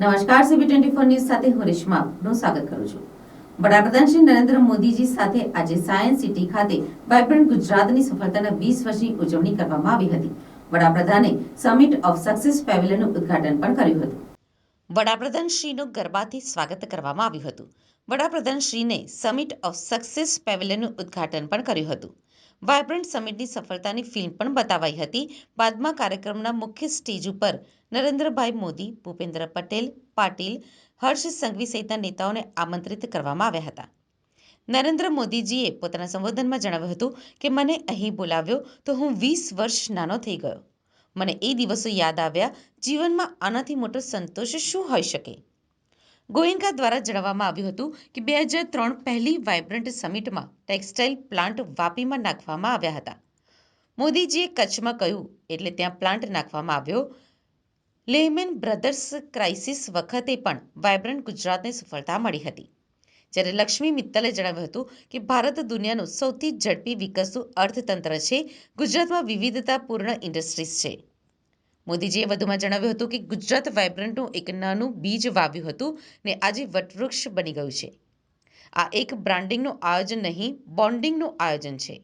નમસ્કાર CB 24 news સાથે હું રેશમા આપનું સ્વાગત કરું છું। વડાપ્રધાન શ્રી નરેન્દ્ર મોદીજી સાથે આજે સાયન્સ સિટી ખાતે વાઇબ્રન્ટ ગુજરાતની સફળતાના 20 વર્ષની ઉજવણી કરવામાં આવી હતી। વડાપ્રધાને સમિટ ઓફ સક્સેસ પેવેલિયનનું ઉદ્ઘાટન પણ કર્યું હતું। વડાપ્રધાન શ્રીનું ગરબાથી સ્વાગત કરવામાં આવ્યું હતું। વડાપ્રધાન શ્રીને સમિટ ઓફ સક્સેસ પેવેલિયનનું ઉદ્ઘાટન પણ કર્યું હતું। વાઇબ્રન્ટ સમિટની સફળતાની ફિલ્મ પણ બતાવાઈ હતી। બાદમાં કાર્યક્રમના મુખ્ય સ્ટેજ ઉપર નરેન્દ્રભાઈ મોદી, ભૂપેન્દ્ર પટેલ, પાટીલ, હર્ષ સંઘવી સહિતના નેતાઓને આમંત્રિત કરવામાં આવ્યા હતા। નરેન્દ્ર મોદીજીએ પોતાના સંબોધનમાં જણાવ્યું હતું કે મને અહીં બોલાવ્યો તો હું 20 વર્ષ નાનો થઈ ગયો। મને એ દિવસો યાદ આવ્યા। જીવનમાં આનાથી મોટો સંતોષ શું હોઈ શકે। ગોયન્કા દ્વારા જણાવવામાં આવ્યું હતું કે 2003 પહેલી વાઇબ્રન્ટ સમિટમાં ટેક્સટાઇલ પ્લાન્ટ વાપીમાં નાખવામાં આવ્યા હતા। મોદીજીએ કચ્છમાં કહ્યું એટલે ત્યાં પ્લાન્ટ નાખવામાં આવ્યો। લેહમેન બ્રધર્સ ક્રાઇસિસ વખતે પણ વાઇબ્રન્ટ ગુજરાતને સફળતા મળી હતી। જ્યારે લક્ષ્મી મિત્તલે જણાવ્યું હતું કે ભારત દુનિયાનું સૌથી ઝડપી વિકસતું અર્થતંત્ર છે। ગુજરાતમાં વિવિધતાપૂર્ણ ઇન્ડસ્ટ્રીઝ છે। મોદીજીએ વધુમાં જણાવ્યું હતું કે ગુજરાત વાઇબ્રન્ટનું એક નાનું બીજ વાવ્યું હતું ને આજે વટવૃક્ષ બની ગયું છે। આ એક બ્રાન્ડિંગનું આયોજન નહીં, બોન્ડિંગનું આયોજન છે।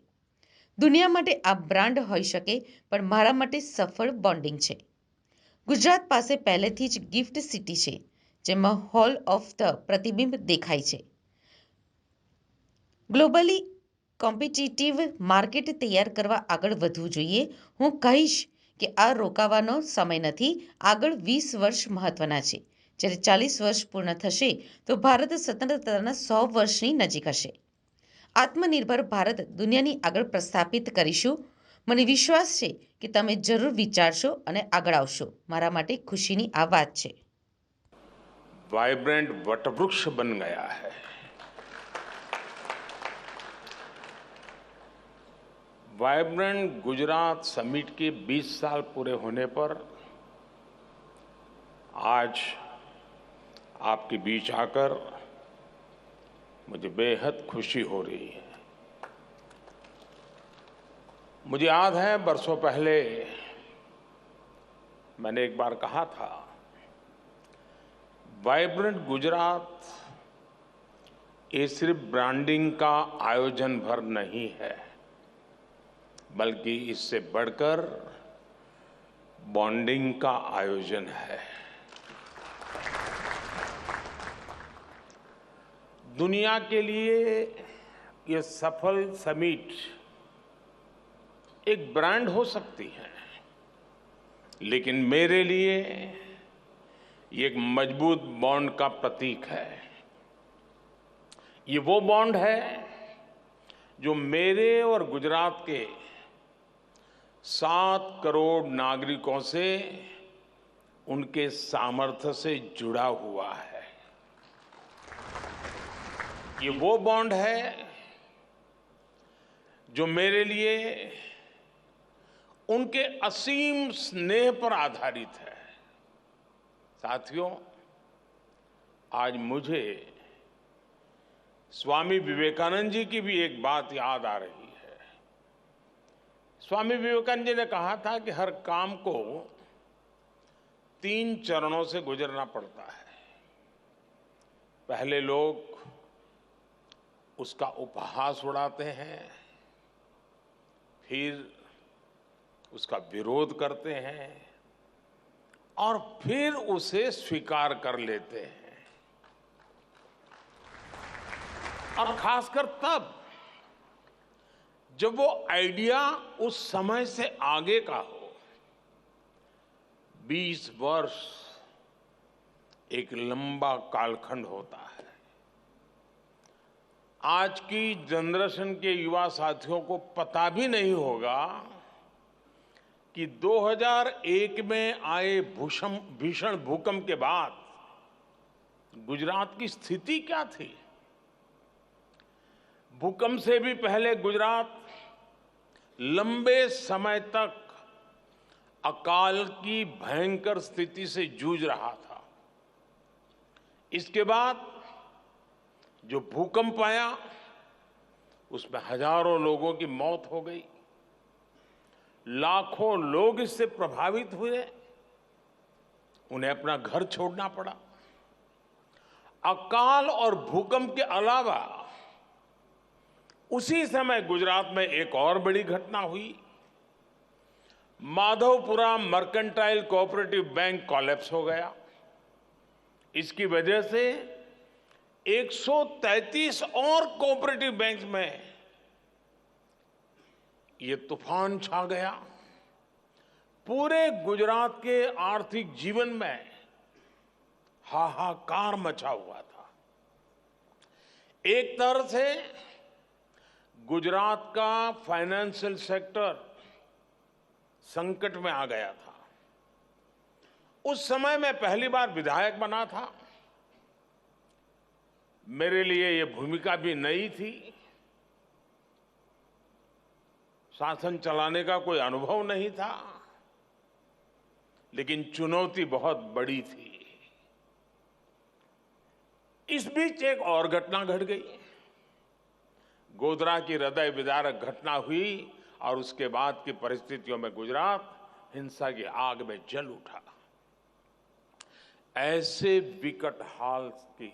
દુનિયા માટે આ બ્રાન્ડ હોઈ શકે પણ મારા માટે સફળ બોન્ડિંગ છે। ગુજરાત પાસે પહેલેથી જ ગિફ્ટ સિટી છે જેમાં હોલ ઓફ ધ પ્રતિબિંબ દેખાય છે। ગ્લોબલી કોમ્પિટિટિવ માર્કેટ તૈયાર કરવા આગળ વધવું જોઈએ। હું કહીશ કે આ રોકાવાનો સમય નથી। આગળ 20 વર્ષ મહત્વના છે। જ્યારે 40 વર્ષ પૂર્ણ થશે તો ભારત સ્વતંત્રતાના 100 વર્ષની નજીક હશે। આત્મનિર્ભર ભારત દુનિયાની આગળ પ્રસ્થાપિત કરીશું। મને વિશ્વાસ છે કે તમે જરૂર વિચારશો અને આગળ આવશો। મારા માટે ખુશીની આ વાત છે। वाइब्रेंट वटवृक्ष बन गया है। वाइब्रेंट गुजरात समिट के 20 साल पूरे होने पर आज आपके बीच आकर मुझे बेहद खुशी हो रही है। मुझे याद है बरसों पहले मैंने एक बार कहा था, वाइब्रेंट गुजरात ये सिर्फ ब्रांडिंग का आयोजन भर नहीं है, बल्कि इससे बढ़कर बॉन्डिंग का आयोजन है। दुनिया के लिए ये सफल समिट एक ब्रांड हो सकती है, लेकिन मेरे लिए ये एक मजबूत बॉन्ड का प्रतीक है। ये वो बॉन्ड है जो मेरे और गुजरात के 7 करोड़ नागरिकों से उनके सामर्थ्य से जुड़ा हुआ है। ये वो बॉन्ड है जो मेरे लिए उनके असीम स्नेह पर आधारित है। साथियों, आज मुझे स्वामी विवेकानंद जी की भी एक बात याद आ रही है। स्वामी विवेकानंद जी ने कहा था कि हर काम को 3 चरणों से गुजरना पड़ता है। पहले लोग उसका उपहास उड़ाते हैं, फिर उसका विरोध करते हैं और फिर उसे स्वीकार कर लेते हैं। और खासकर तब जब वो आइडिया उस समय से आगे का हो। 20 वर्ष एक लंबा कालखंड होता है। आज की जनरेशन के युवा साथियों को पता भी नहीं होगा कि 2001 में आए भीषण भूकंप के बाद गुजरात की स्थिति क्या थी। भूकंप से भी पहले गुजरात लंबे समय तक अकाल की भयंकर स्थिति से जूझ रहा था। इसके बाद जो भूकंप आया उसमें हजारों लोगों की मौत हो गई, लाखों लोग इससे प्रभावित हुए। उन्हें अपना घर छोड़ना पड़ा। अकाल और भूकंप के अलावा उसी समय गुजरात में एक और बड़ी घटना हुई। Madhavpura mercantile cooperative bank collapse हो गया। इसकी वजह से 133 और कोऑपरेटिव बैंक में ये तूफान छा गया। पूरे गुजरात के आर्थिक जीवन में हाहाकार मचा हुआ था। एक तरह से गुजरात का फाइनेंशियल सेक्टर संकट में आ गया था। उस समय मैं पहली बार विधायक बना था। मेरे लिए ये भूमिका भी नई थी। शासन चलाने का कोई अनुभव नहीं था, लेकिन चुनौती बहुत बड़ी थी। इस बीच एक और घटना घट गई। गोधरा की हृदय विदारक घटना हुई और उसके बाद की परिस्थितियों में गुजरात हिंसा की आग में जल उठा। ऐसे विकट हाल की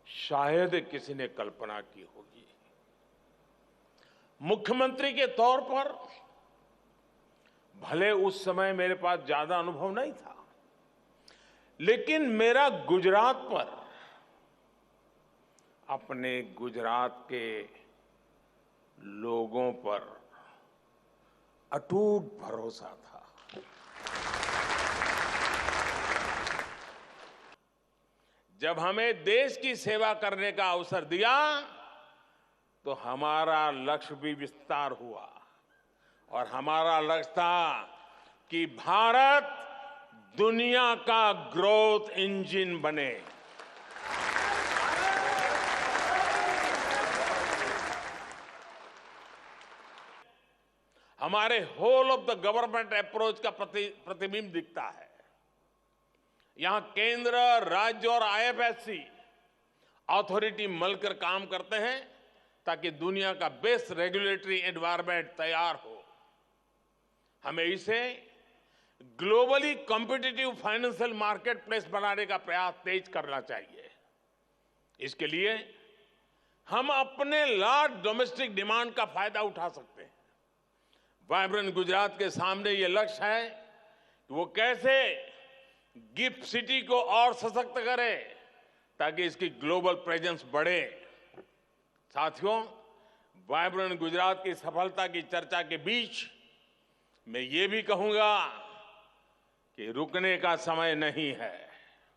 शायद किसी ने कल्पना की होगी। मुख्यमंत्री के तौर पर भले उस समय मेरे पास ज्यादा अनुभव नहीं था, लेकिन मेरा गुजरात पर, अपने गुजरात के लोगों पर अटूट भरोसा था। जब हमें देश की सेवा करने का अवसर दिया तो हमारा लक्ष्य भी विस्तार हुआ और हमारा लक्ष्य था कि भारत दुनिया का ग्रोथ इंजन बने। हमारे whole of the government approach का प्रतिबिंब दिखता है। यहां केंद्र, राज्य और आईएफएससी अथॉरिटी मिलकर काम करते हैं ताकि दुनिया का बेस्ट रेगुलेटरी एनवायरनमेंट तैयार हो। हमें इसे globally competitive financial market place बनाने का प्रयास तेज करना चाहिए। इसके लिए हम अपने लार्ज डोमेस्टिक डिमांड का फायदा उठा सकते हैं। वाइब्रेंट गुजरात के सामने ये लक्ष्य है कि वो कैसे गिफ्ट सिटी को और सशक्त करे ताकि इसकी ग्लोबल प्रेजेंस बढ़े। साथियों, वाइब्रेंट गुजरात की सफलता की चर्चा के बीच मैं ये भी कहूंगा कि रुकने का समय नहीं है।